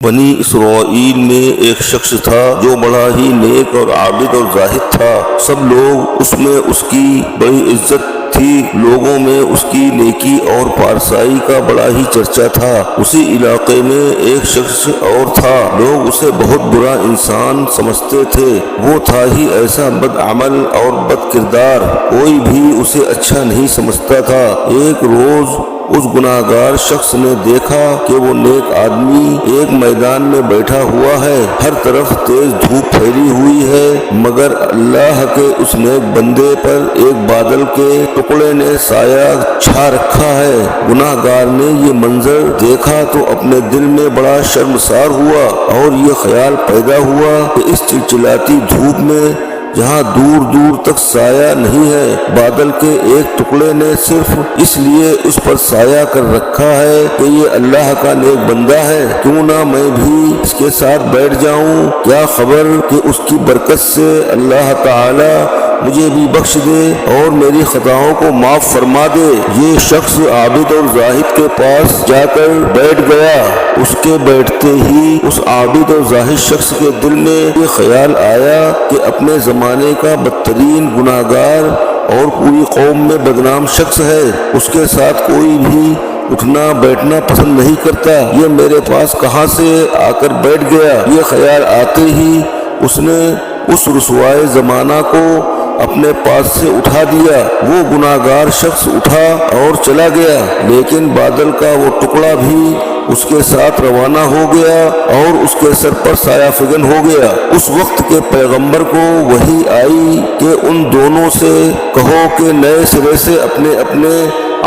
بنی اسرائیل میں ایک شخص تھا جو بڑا ہی نیک اور عابد اور زاہد تھا۔ سب لوگ اس میں اس کی بڑی عزت تھی، لوگوں میں اس کی نیکی اور پارسائی کا بڑا ہی چرچا تھا۔ اسی علاقے میں ایک شخص اور تھا، لوگ اسے بہت برا انسان سمجھتے تھے۔ وہ تھا ہی ایسا بد عمل اور بد کردار، کوئی بھی اسے اچھا نہیں سمجھتا تھا۔ ایک روز اس گناہگار شخص نے دیکھا کہ وہ نیک آدمی ایک میدان میں بیٹھا ہوا ہے، ہر طرف تیز دھوپ پھیلی ہوئی ہے، مگر اللہ کے اس نیک بندے پر ایک بادل کے ٹکڑے نے سایہ چھا رکھا ہے۔ گناہگار نے یہ منظر دیکھا تو اپنے دل میں بڑا شرمسار ہوا اور یہ خیال پیدا ہوا کہ اس چلچلاتی دھوپ میں جہاں دور دور تک سایہ نہیں ہے، بادل کے ایک ٹکڑے نے صرف اس لیے اس پر سایہ کر رکھا ہے کہ یہ اللہ کا نیک بندہ ہے، کیوں نہ میں بھی اس کے ساتھ بیٹھ جاؤں، کیا خبر کہ اس کی برکت سے اللہ تعالی مجھے بھی بخش دے اور میری خطاؤں کو معاف فرما دے۔ یہ شخص عابد اور زاہد کے پاس جا کر بیٹھ گیا۔ اس کے بیٹھتے ہی اس عابد اور زاہد شخص کے دل میں یہ خیال آیا کہ اپنے زمانے کا بدترین گناہگار اور پوری قوم میں بدنام شخص ہے، اس کے ساتھ کوئی بھی اٹھنا بیٹھنا پسند نہیں کرتا، یہ میرے پاس کہاں سے آ کر بیٹھ گیا۔ یہ خیال آتے ہی اس نے اس رسوائے زمانہ کو اپنے پاس سے اٹھا دیا۔ وہ گناہگار شخص اٹھا اور چلا گیا، لیکن بادل کا وہ ٹکڑا بھی اس کے ساتھ روانہ ہو گیا اور اس کے سر پر سایہ فگن ہو گیا۔ اس وقت کے پیغمبر کو وحی آئی کہ ان دونوں سے کہو کہ نئے سرے سے اپنے اپنے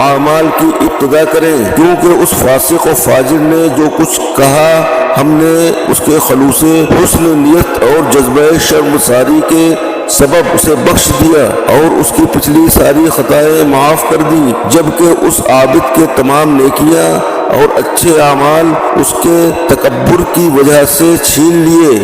اعمال کی ابتدا کریں، کیونکہ اس فاسق و فاجر نے جو کچھ کہا ہم نے اس کے خلوص حسن نیت اور جذبہ شرمساری کے سبب اسے بخش دیا اور اس کی پچھلی ساری خطائیں معاف کر دی، جبکہ اس عابد کے تمام نیکیاں اور اچھے اعمال اس کے تکبر کی وجہ سے چھین لیے۔